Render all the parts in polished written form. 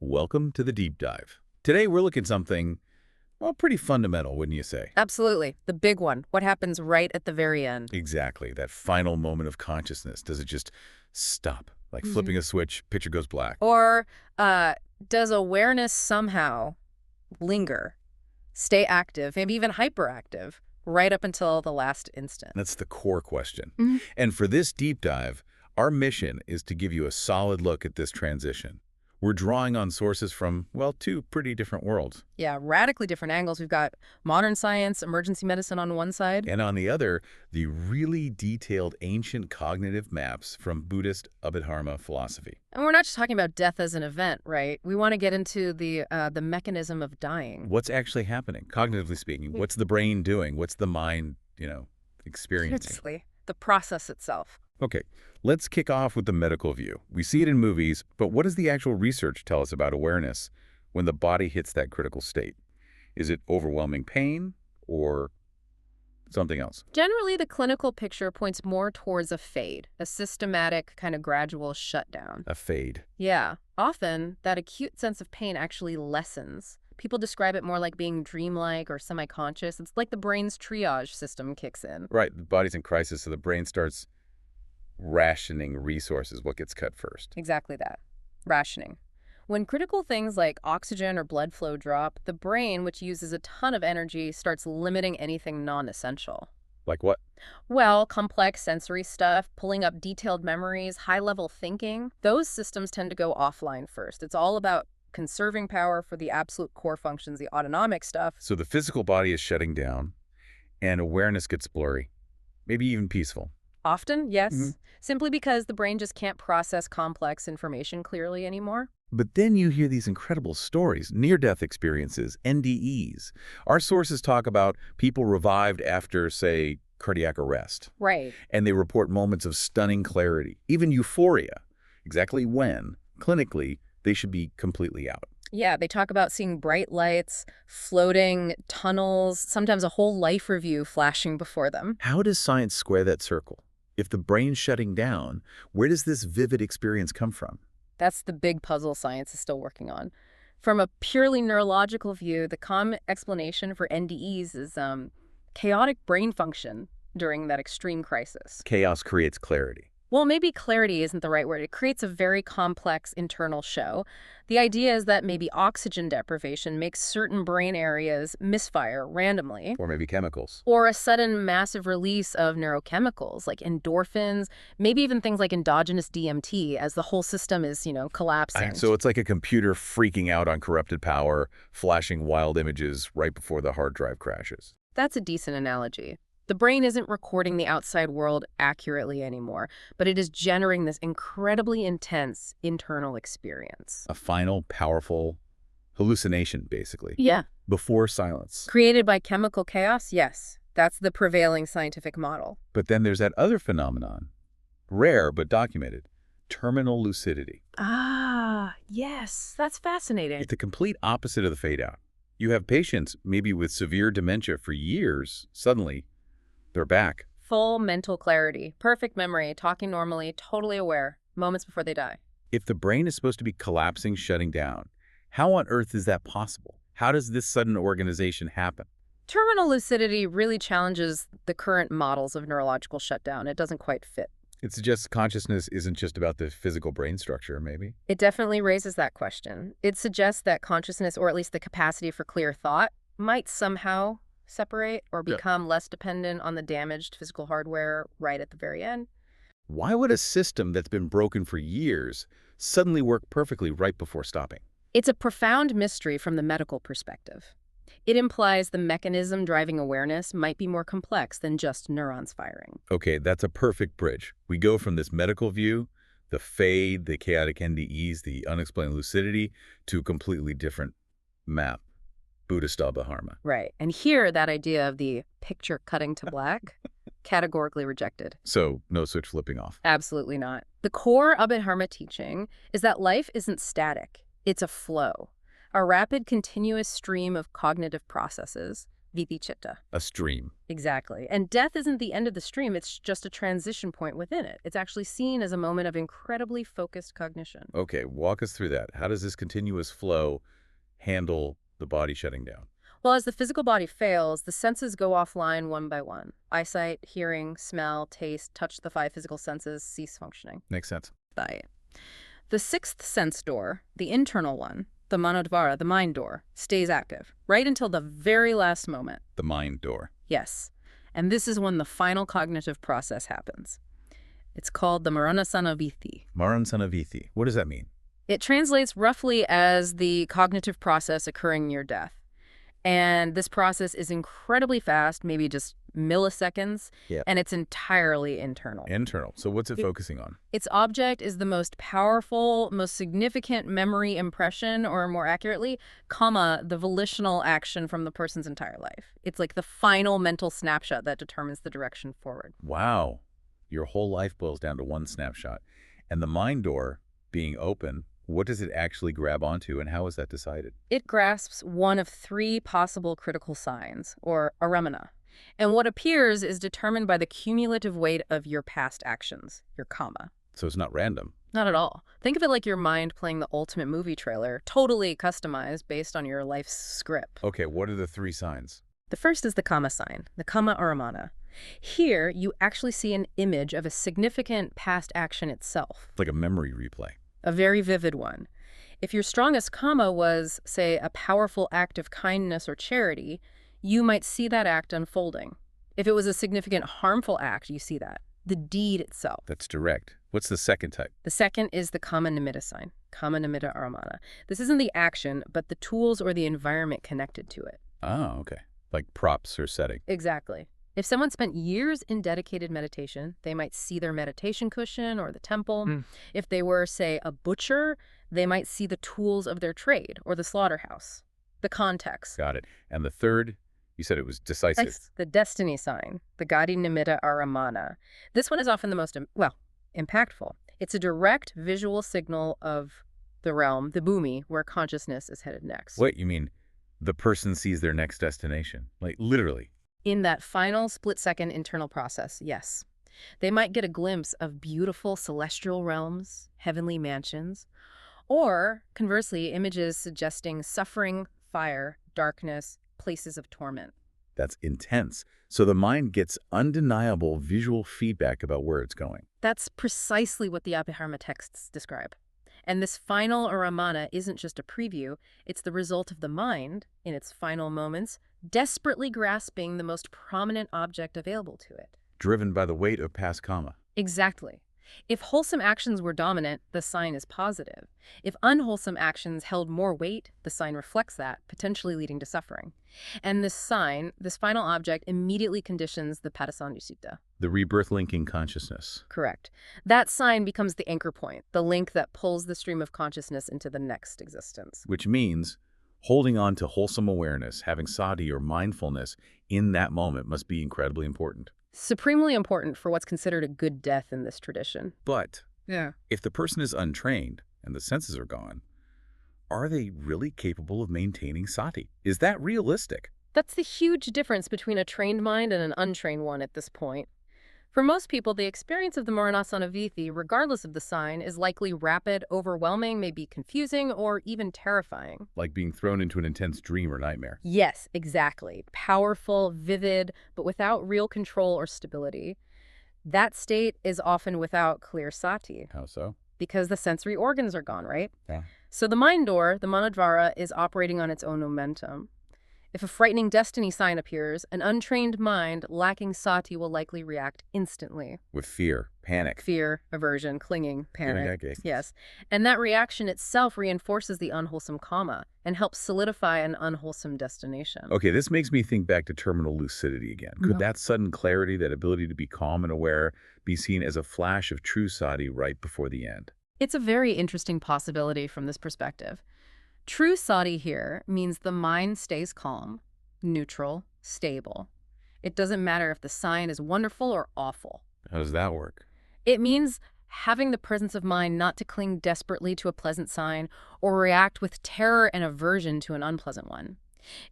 Welcome to the deep dive. Today we're looking at something, well, pretty fundamental, wouldn't you say? Absolutely. The big one. What happens right at the very end? Exactly, that final moment of consciousness. Does it just stop? Like flipping a switch, picture goes black. Or uh, does awareness somehow linger, stay active, maybe even hyperactive, right up until the last instant? That's the core question. Mhm. And for this deep dive, our mission is to give you a solid look at this transition. We're drawing on sources from, well, two pretty different worlds. Yeah, radically different angles. We've got modern science, emergency medicine on one side. And on the other, the really detailed ancient cognitive maps from Buddhist Abhidharma philosophy. And we're not just talking about death as an event, right? We want to get into the mechanism of dying. What's actually happening, cognitively speaking? What's the brain doing? What's the mind, experiencing? Seriously, the process itself. Okay, let's kick off with the medical view. We see it in movies, but what does the actual research tell us about awareness when the body hits that critical state? Is it overwhelming pain or something else? Generally, the clinical picture points more towards a fade, a systematic, kind of gradual shutdown. A fade. Yeah, often that acute sense of pain actually lessens. People describe it more like being dreamlike or semi-conscious. It's like the brain's triage system kicks in. Right, the body's in crisis, so the brain starts rationing resources, what gets cut first. Exactly that. Rationing. When critical things like oxygen or blood flow drop, the brain, which uses a ton of energy, starts limiting anything non-essential. Like what? Well, complex sensory stuff, pulling up detailed memories, high-level thinking, those systems tend to go offline first. It's all about conserving power for the absolute core functions, the autonomic stuff. So the physical body is shutting down, and awareness gets blurry, maybe even peaceful. Often, yes, Mhm. simply because the brain just can't process complex information clearly anymore. But then you hear these incredible stories, near-death experiences, NDEs. Our sources talk about people revived after, say, cardiac arrest, Right. and they report moments of stunning clarity, even euphoria. Exactly when, clinically, they should be completely out. Yeah, they talk about seeing bright lights, floating tunnels, sometimes a whole life review flashing before them. How does science square that circle? If the brain's shutting down, where does this vivid experience come from? That's the big puzzle science is still working on. From a purely neurological view, the common explanation for NDEs is chaotic brain function during that extreme crisis. Chaos creates clarity. Well, maybe clarity isn't the right word. It creates a very complex internal show. The idea is that maybe oxygen deprivation makes certain brain areas misfire randomly, Or maybe chemicals. or a sudden massive release of neurochemicals like endorphins, maybe even things like endogenous DMT as the whole system is, collapsing. So it's like a computer freaking out on corrupted power, flashing wild images right before the hard drive crashes. That's a decent analogy. The brain isn't recording the outside world accurately anymore, but it is generating this incredibly intense internal experience. A final, powerful hallucination, basically. Yeah. Before silence. Created by chemical chaos? Yes. That's the prevailing scientific model. But then there's that other phenomenon, rare but documented, terminal lucidity. Ah, yes. That's fascinating. It's the complete opposite of the fade out. You have patients, maybe with severe dementia for years, suddenly they're back. Full mental clarity, perfect memory, talking normally, totally aware, moments before they die. If the brain is supposed to be collapsing, shutting down, how on earth is that possible? How does this sudden organization happen? Terminal lucidity really challenges the current models of neurological shutdown. It doesn't quite fit. It suggests consciousness isn't just about the physical brain structure, maybe. It definitely raises that question. It suggests that consciousness, or at least the capacity for clear thought, might somehow separate or Yeah. become less dependent on the damaged physical hardware right at the very end. Why would a system that's been broken for years suddenly work perfectly right before stopping? It's a profound mystery from the medical perspective. It implies the mechanism driving awareness might be more complex than just neurons firing. Okay, that's a perfect bridge. We go from this medical view, the fade, the chaotic NDEs, the unexplained lucidity, to a completely different map, Buddhist Abhidharma. Right. And here, that idea of the picture cutting to black, categorically rejected. So no switch flipping off. Absolutely not. The core Abhidharma teaching is that life isn't static. It's a flow, a rapid, continuous stream of cognitive processes, Vitichitta. A stream. Exactly. And death isn't the end of the stream, it's just a transition point within it. It's actually seen as a moment of incredibly focused cognition. Okay, walk us through that. How does this continuous flow handle the body shutting down? Well, as the physical body fails, the senses go offline one by one. Eyesight, hearing, smell, taste, touch, the five physical senses cease functioning. Makes sense. Diet. The sixth sense door, the internal one, the manodvara, the mind door, stays active, right until the very last moment. The mind door. Yes. And this is when the final cognitive process happens. It's called the Maranasanaviti. Maransanaviti. What does that mean? It translates roughly as the cognitive process occurring near death. And this process is incredibly fast, maybe just milliseconds, Yeah. and it's entirely internal. Internal. So what's it focusing on? Its object is the most powerful, most significant memory impression, or more accurately, the volitional action from the person's entire life. It's like the final mental snapshot that determines the direction forward. Wow. Your whole life boils down to one snapshot. And the mind door being open, what does it actually grab onto, and how is that decided? It grasps one of three possible critical signs, or aramana. And what appears is determined by the cumulative weight of your past actions, your karma. So it's not random. Not at all. Think of it like your mind playing the ultimate movie trailer, totally customized based on your life's script. Okay, what are the three signs? The first is the kama sign, the kama aramana. Here, you actually see an image of a significant past action itself. Like a memory replay. A very vivid one. If your strongest kama was, say, a powerful act of kindness or charity, you might see that act unfolding. If it was a significant harmful act, you see that. The deed itself. That's direct. What's the second type? The second is the kama nimitta sign, kama nimitta aramana. This isn't the action, but the tools or the environment connected to it. Oh, okay. Like props or setting. Exactly. If someone spent years in dedicated meditation, they might see their meditation cushion or the temple. If they were, say, a butcher, they might see the tools of their trade or the slaughterhouse. The context. Got it. And the third, you said it was decisive. The destiny sign, the Gadi Nimitta Aramana. This one is often the most, impactful. It's a direct visual signal of the realm, the bhumi, where consciousness is headed next. What, you mean the person sees their next destination? Like literally? In that final split-second internal process, yes. They might get a glimpse of beautiful celestial realms, heavenly mansions, or, conversely, images suggesting suffering, fire, darkness, places of torment. That's intense. So the mind gets undeniable visual feedback about where it's going. That's precisely what the Abhidharma texts describe. And this final aramana isn't just a preview, it's the result of the mind, in its final moments, desperately grasping the most prominent object available to it. Driven by the weight of past karma. Exactly. If wholesome actions were dominant, the sign is positive. If unwholesome actions held more weight, the sign reflects that, potentially leading to suffering. And this sign, this final object, immediately conditions the Padasandhi-sutta. The rebirth linking consciousness. Correct. That sign becomes the anchor point, the link that pulls the stream of consciousness into the next existence. Which means holding on to wholesome awareness, having sati or mindfulness in that moment must be incredibly important. Supremely important for what's considered a good death in this tradition. But Yeah. if the person is untrained and the senses are gone, are they really capable of maintaining sati? Is that realistic? That's the huge difference between a trained mind and an untrained one at this point. For most people, the experience of the Maranasanaviti, regardless of the sign, is likely rapid, overwhelming, maybe confusing, or even terrifying. Like being thrown into an intense dream or nightmare. Yes, exactly. Powerful, vivid, but without real control or stability. That state is often without clear sati, How so? because the sensory organs are gone, right? Yeah. So the mind door, the manodvara, is operating on its own momentum. If a frightening destiny sign appears, an untrained mind lacking sati will likely react instantly. With fear, panic. Fear, aversion, clinging, panic. Okay. Yes. And that reaction itself reinforces the unwholesome karma and helps solidify an unwholesome destination. Okay, this makes me think back to terminal lucidity again. Could that sudden clarity, that ability to be calm and aware, be seen as a flash of true sati right before the end? It's a very interesting possibility from this perspective. True sati here means the mind stays calm, neutral, stable. It doesn't matter if the sign is wonderful or awful. How does that work? It means having the presence of mind not to cling desperately to a pleasant sign or react with terror and aversion to an unpleasant one.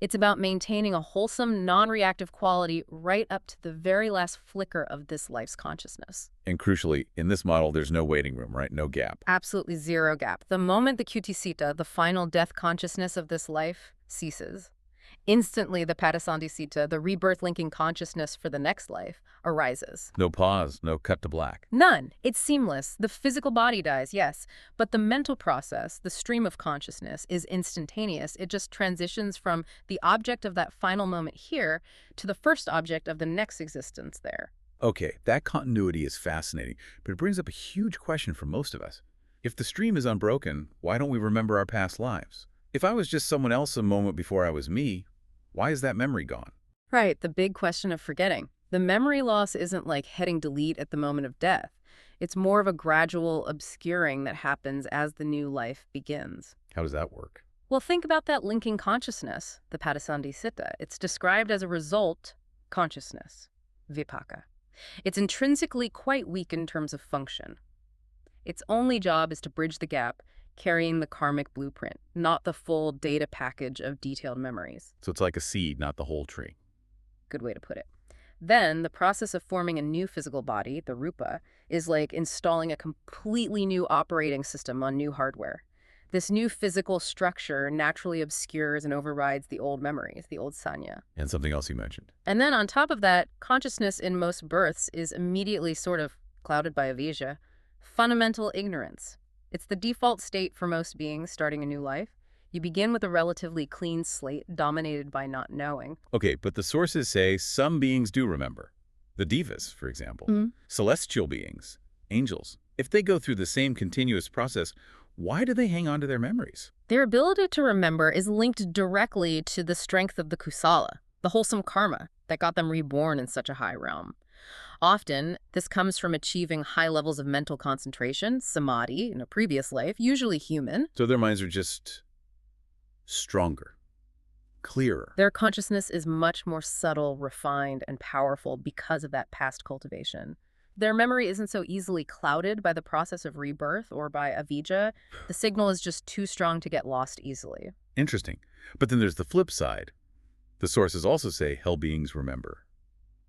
It's about maintaining a wholesome, non-reactive quality right up to the very last flicker of this life's consciousness. And crucially, in this model, there's no waiting room, right? No gap. Absolutely zero gap. The moment the Cuticita, the final death consciousness of this life, ceases, instantly the Patisandhicita, the rebirth-linking consciousness for the next life, arises. No pause, no cut to black. None. It's seamless. The physical body dies, yes, but the mental process, the stream of consciousness, is instantaneous. It just transitions from the object of that final moment here to the first object of the next existence there. Okay, that continuity is fascinating, but it brings up a huge question for most of us. If the stream is unbroken, why don't we remember our past lives? If I was just someone else a moment before I was me, why is that memory gone? Right, the big question of forgetting. The memory loss isn't like hitting delete at the moment of death. It's more of a gradual obscuring that happens as the new life begins. How does that work? Well, think about that linking consciousness, the Patisandhicita. It's described as a result consciousness, vipaka. It's intrinsically quite weak in terms of function. Its only job is to bridge the gap, carrying the karmic blueprint, not the full data package of detailed memories. So it's like a seed, not the whole tree. Good way to put it. Then, the process of forming a new physical body, the rupa, is like installing a completely new operating system on new hardware. This new physical structure naturally obscures and overrides the old memories, the old sanya. And something else you mentioned. And then on top of that, consciousness in most births is immediately sort of clouded by avijja, fundamental ignorance. It's the default state for most beings starting a new life. You begin with a relatively clean slate dominated by not knowing. Okay, but the sources say some beings do remember. The devas, for example. Celestial beings, angels. If they go through the same continuous process, why do they hang on to their memories? Their ability to remember is linked directly to the strength of the kusala, the wholesome karma that got them reborn in such a high realm. Often, this comes from achieving high levels of mental concentration, samadhi, in a previous life, usually human. So their minds are just stronger, clearer. Their consciousness is much more subtle, refined, and powerful because of that past cultivation. Their memory isn't so easily clouded by the process of rebirth or by avijja. The signal is just too strong to get lost easily. Interesting. But then there's the flip side. The sources also say hell beings remember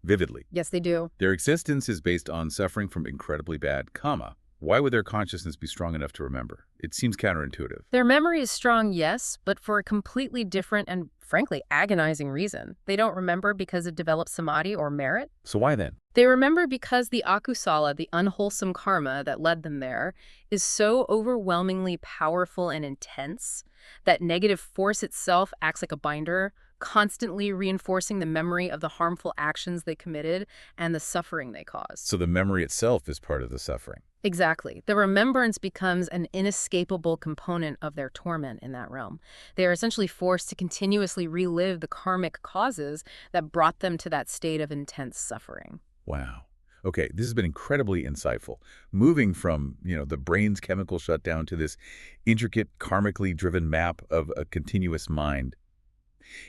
vividly. Yes, they do. Their existence is based on suffering from incredibly bad karma. Why would their consciousness be strong enough to remember? It seems counterintuitive. Their memory is strong, yes, but for a completely different and, frankly, agonizing reason. They don't remember because of developed samadhi or merit. So why then? They remember because the akusala, the unwholesome karma that led them there, is so overwhelmingly powerful and intense that negative force itself acts like a binder, constantly reinforcing the memory of the harmful actions they committed and the suffering they caused. So the memory itself is part of the suffering. Exactly. The remembrance becomes an inescapable component of their torment in that realm. They are essentially forced to continuously relive the karmic causes that brought them to that state of intense suffering. Wow. Okay, this has been incredibly insightful. Moving from, the brain's chemical shutdown to this intricate, karmically driven map of a continuous mind.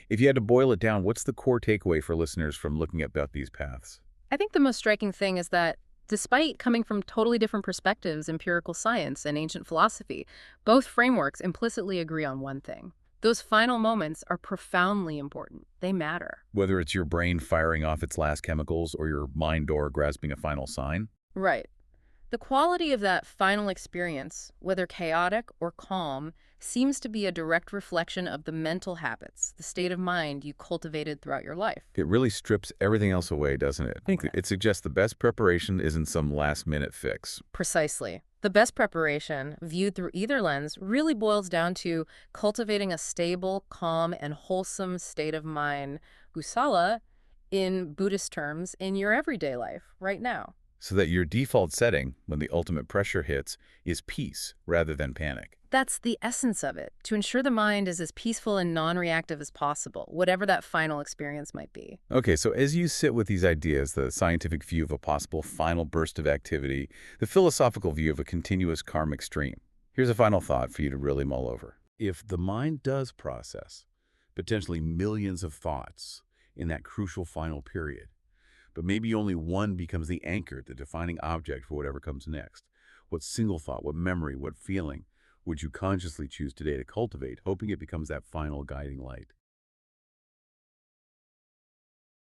If you had to boil it down, what's the core takeaway for listeners from looking about these paths? I think the most striking thing is that despite coming from totally different perspectives, empirical science and ancient philosophy, both frameworks implicitly agree on one thing. Those final moments are profoundly important. They matter. Whether it's your brain firing off its last chemicals or your mind door grasping a final sign? Right. The quality of that final experience, whether chaotic or calm, seems to be a direct reflection of the mental habits, the state of mind you cultivated throughout your life. It really strips everything else away, doesn't it? I think it suggests the best preparation isn't some last-minute fix. Precisely. The best preparation, viewed through either lens, really boils down to cultivating a stable, calm, and wholesome state of mind, kusala, in Buddhist terms, in your everyday life, right now. So that your default setting, when the ultimate pressure hits, is peace rather than panic. That's the essence of it, to ensure the mind is as peaceful and non-reactive as possible, whatever that final experience might be. Okay, so as you sit with these ideas, the scientific view of a possible final burst of activity, the philosophical view of a continuous karmic stream, here's a final thought for you to really mull over. If the mind does process potentially millions of thoughts in that crucial final period, but maybe only one becomes the anchor, the defining object for whatever comes next, what single thought, what memory, what feeling would you consciously choose today to cultivate, hoping it becomes that final guiding light?